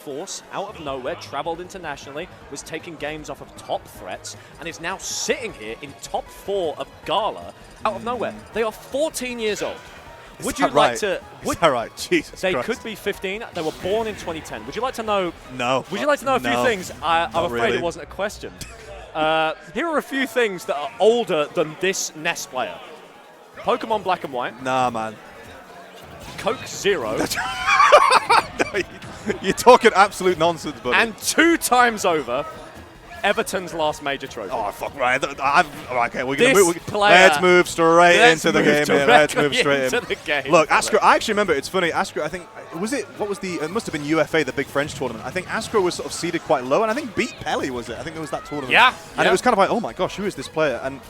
force out of nowhere, traveled internationally, was taking games off of top threats, and is now sitting here in top 4 of Gala out of nowhere. They are 14 years old. Would you like to? Is that right? Jesus They Christ. could be 15. They were born in 2010. Would you like to know? No. Would you like to know a few things? I'm afraid really. it wasn't a question. Here are a few things that are older than this Ness player. Pokemon Black and White. Nah, man. Coke Zero. No, you're talking absolute nonsense, buddy. And 2 times over, Everton's last major trophy. Oh, fuck, right. Okay, we're This going to move. player- Let's move straight into the game here. Let's move directly straight into in. the game. Look, Ascro, I actually remember, it's funny, Ascro, I think, it must have been UFA, the big French tournament. I think Ascro was sort of seeded quite low, and I think beat Pelly, was it? I think it was that tournament. Yeah. And it was kind of like, oh my gosh, who is this player? And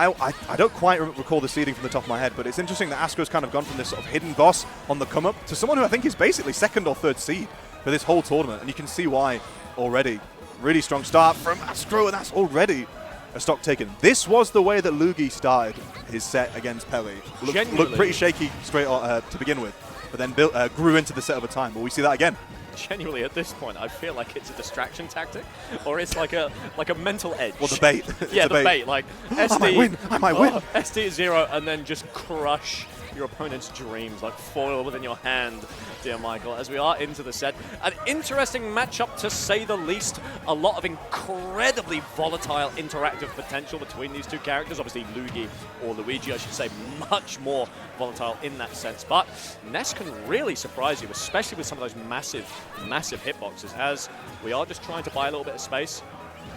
I don't quite recall the seeding from the top of my head, but it's interesting that Ascro's kind of gone from this sort of hidden boss on the come-up to someone who I think is basically 2nd or 3rd seed for this whole tournament, and you can see why already. Really strong start from Ascro, and that's already a stock taken. This was the way that Luugi started his set against Pelly. Looked pretty shaky straight to begin with, but then grew into the set over time. Will we see that again? Genuinely, at this point, I feel like it's a distraction tactic, or it's like a mental edge. Well, the bait. Yeah, the bait. Like SD, I might win. SD at 0, and then just crush your opponent's dreams, like foil within your hand, dear Michael, as we are into the set. An interesting matchup, to say the least. A lot of incredibly volatile interactive potential between these 2 characters. Obviously, Luugi, or Luigi, I should say, much more volatile in that sense. But Ness can really surprise you, especially with some of those massive, massive hitboxes, as we are just trying to buy a little bit of space.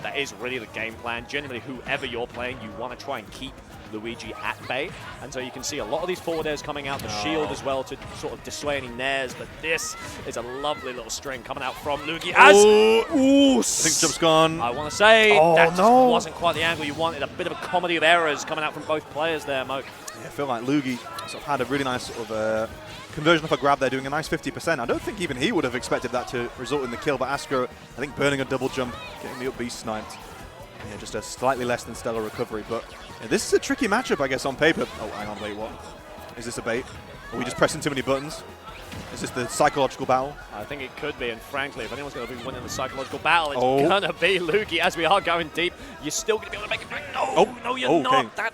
That is really the game plan. Generally, whoever you're playing, you want to try and keep Luigi at bay. And so you can see a lot of these forward airs coming out, the shield as well to sort of dissuade any nairs. But this is a lovely little string coming out from Luugi as... Ooh, I think jump's gone. I want to say that just no. wasn't quite the angle you wanted. A bit of a comedy of errors coming out from both players there, Moke. Yeah, I feel like Luugi sort of had a really nice sort of conversion off a grab there, doing a nice 50%. I don't think even he would have expected that to result in the kill, but Ascro, I think, burning a double jump, getting the up B sniped. Yeah, just a slightly less than stellar recovery, but yeah, this is a tricky matchup, I guess, on paper. Oh, hang on, wait, what? Is this a bait? Are we just pressing too many buttons? Is this the psychological battle? I think it could be, and frankly, if anyone's going to be winning the psychological battle, it's going to be Luugi. As we are going deep, you're still going to be able to make it back. No, you're not. Okay.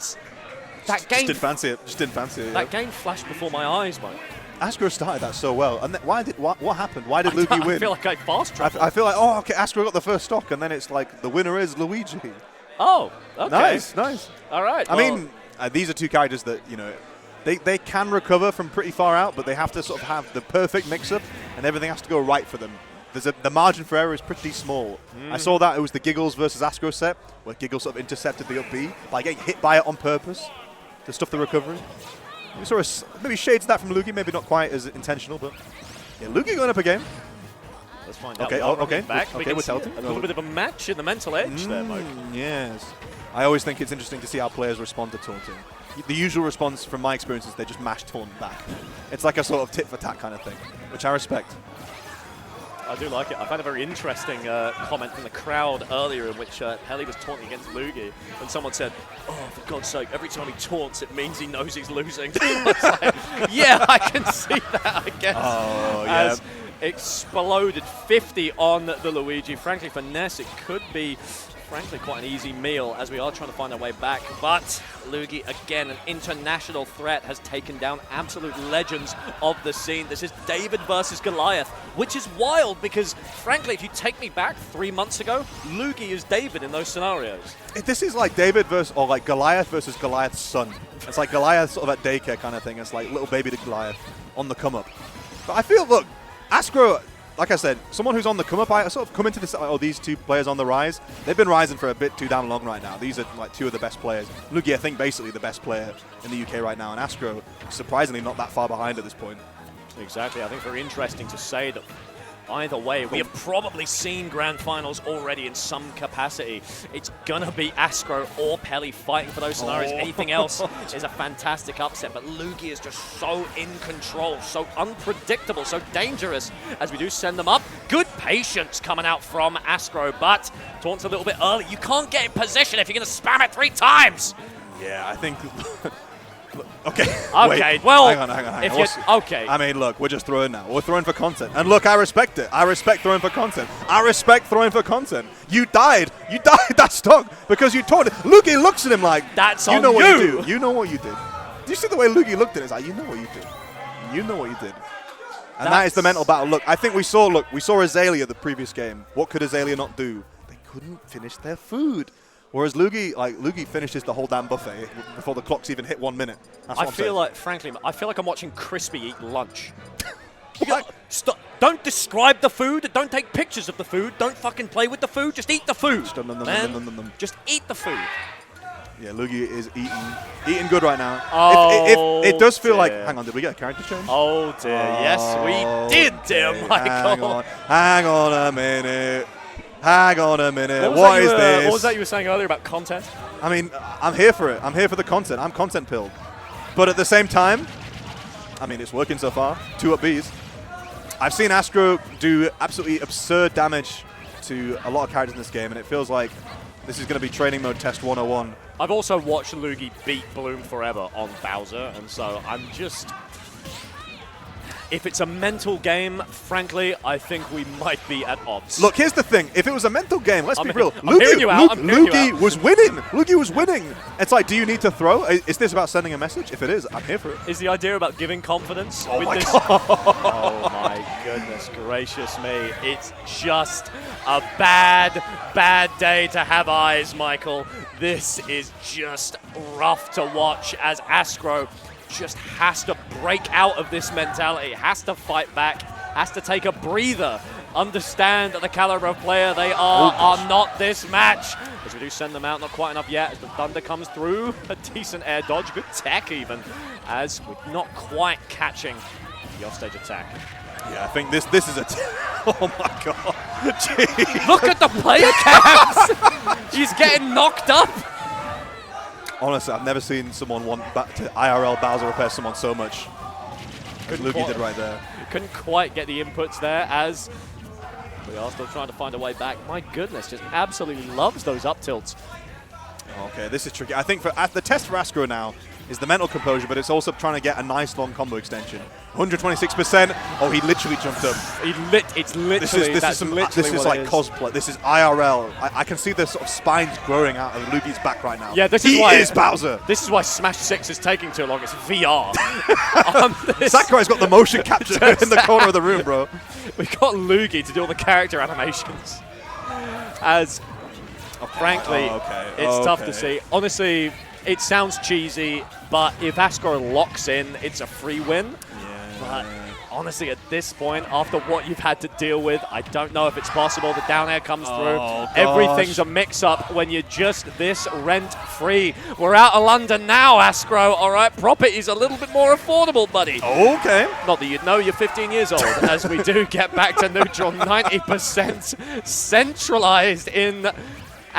That game. Just didn't fancy it. Just didn't fancy it. That game flashed before my eyes, mate. Ascro started that so well, and what happened? Why did Luugi win? I feel like I fast-traveled. I feel like, oh, okay, Ascro got the first stock, and then it's like the winner is Luigi. Oh, okay. Nice. All right. I mean, these are 2 characters that, you know, they can recover from pretty far out, but they have to sort of have the perfect mix-up, and everything has to go right for them. The margin for error is pretty small. I saw that it was the Giggles versus Ascro set, where Giggles sort of intercepted the up B by getting hit by it on purpose to stuff the recovery. We saw maybe shades of that from Luugi, maybe not quite as intentional, but yeah, Luugi going up again. Let's find out. Okay. Back. Okay, we're tilting. A little bit of a match in the mental edge there, Mike. Yes. I always think it's interesting to see how players respond to taunting. The usual response from my experience is they just mash taunt back. It's like a sort of tit-for-tat kind of thing, which I respect. I do like it. I found a very interesting comment from the crowd earlier in which Pelly was taunting against Luugi, and someone said, "Oh, for God's sake, every time he taunts, it means he knows he's losing." I was like, yeah, I can see that, I guess. Oh, yeah. As exploded 50 on the Luigi. Frankly, for Ness, it could be quite an easy meal as we are trying to find our way back. But Luugi, again, an international threat, has taken down absolute legends of the scene. This is David versus Goliath, which is wild because, frankly, if you take me back 3 months ago, Luugi is David in those scenarios. This is like David versus, or like Goliath versus Goliath's son. It's like Goliath sort of at daycare kind of thing. It's like little baby to Goliath on the come-up. But I feel, look, Ascro, like I said, someone who's on the come-up, I sort of come into this, oh, these 2 players on the rise. They've been rising for a bit too damn long right now. These are like 2 of the best players. Luugi, I think, basically the best player in the UK right now, and Ascro, surprisingly, not that far behind at this point. Exactly. I think very interesting to say that either way, we have probably seen grand finals already in some capacity. It's gonna be Ascro or Pelly fighting for those scenarios. Anything else is a fantastic upset, but Luugi is just so in control, so unpredictable, so dangerous as we do send them up. Good patience coming out from Ascro, but taunts a little bit early. You can't get in position if you're gonna spam it 3 times. Yeah, I think Okay. Okay, Wait. well, hang on. if you okay, I mean, look, we're just throwing now. We're throwing for content. And look, I respect it. I respect throwing for content. I respect throwing for content. You died that stock because you taught it. Luugi looks at him like, that's you know on what you. you do. You know what you did. Do you see the way Luugi looked at it? It's like, you know what you did. You know what you did. And that is the mental battle. Look, I think we saw Azalea the previous game. What could Azalea not do? They couldn't finish their food. Whereas Luugi finishes the whole damn buffet before the clocks even hit 1 minute. That's what I'm saying. Frankly, I feel like I'm watching Crispy eat lunch. Stop. Don't describe the food. Don't take pictures of the food. Don't fucking play with the food. Just eat the food. Just eat the food. Yeah, Luugi is eating good right now. Oh, if it does feel dear. like, hang on, did we get a character change? Oh dear, yes we did, dear Michael. Hang on a minute. What is this? What was that you were saying earlier about content? I mean, I'm here for it. I'm here for the content. I'm content pilled. But at the same time, I mean, it's working so far. 2 up Bs. I've seen Ascro do absolutely absurd damage to a lot of characters in this game, and it feels like this is going to be training mode test 101. I've also watched Luugi beat Bloom Forever on Bowser, and so I'm just... If it's a mental game, frankly, I think we might be at odds. Look, here's the thing. If it was a mental game, let's be real. Luugi was winning. Luugi was winning. It's like, do you need to throw? Is this about sending a message? If it is, I'm here for it. Is the idea about giving confidence? Oh with my this? God. Oh my goodness gracious me. It's just a bad day to have eyes, Michael. This is just rough to watch as Ascro just has to break out of this mentality, has to fight back, has to take a breather, understand the caliber of player they are not this match. As we do send them out, not quite enough yet, as the Thunder comes through, a decent air dodge, good tech even, as we're not quite catching the offstage attack. Yeah, I think this is a... oh my God. Jeez. Look at the player cams! He's getting knocked up! Honestly, I've never seen someone want back to IRL Bowser repair someone so much as Luugi did right there. Couldn't quite get the inputs there as we are still trying to find a way back. My goodness, just absolutely loves those up tilts. Okay, this is tricky. I think the test for Ascro now is the mental composure, but it's also trying to get a nice long combo extension. 126%. Oh, he literally jumped up. It's literally this is like cosplay. This is IRL. I can see the sort of spines growing out of Luugi's back right now. Yeah, he is Bowser. This is why Smash 6 is taking too long. It's VR. Sakurai's got the motion capture in the corner of the room, bro. We got Luugi to do all the character animations. As frankly, it's tough to see. Honestly, it sounds cheesy, but if Ascro locks in, it's a free win. But honestly, at this point, after what you've had to deal with, I don't know if it's possible. The down air comes through. Everything's a mix-up when you're just this rent-free. We're out of London now, Ascro. All right, property's a little bit more affordable, buddy. Okay. Not that you'd know you're 15 years old, as we do get back to neutral. 90% centralized in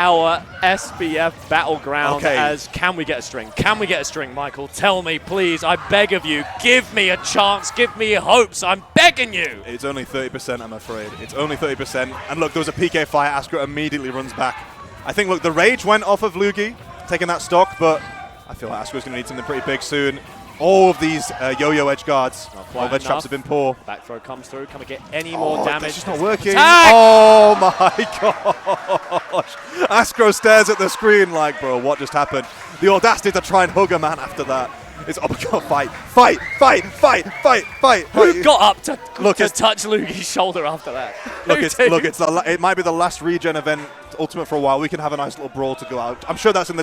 our SBF battleground. As can we get a string? Can we get a string, Michael? Tell me, please. I beg of you. Give me a chance. Give me hopes. I'm begging you. It's only 30%, I'm afraid. It's only 30%. And look, there was a PK fire. Ascro immediately runs back. I think, look, the rage went off of Luugi, taking that stock, but I feel like Ascro's going to need something pretty big soon. All of these yo-yo edge guards, all their traps have been poor. Back throw comes through. Can we get any more damage? That's just not working. Attack! Oh my gosh. Ascro stares at the screen like, bro, what just happened? The audacity to try and hug a man after that. It's, oh my God, fight. Who got up to touch Luugi's shoulder after that? It might be the last regen event ultimate for a while. We can have a nice little brawl to go out. I'm sure that's in the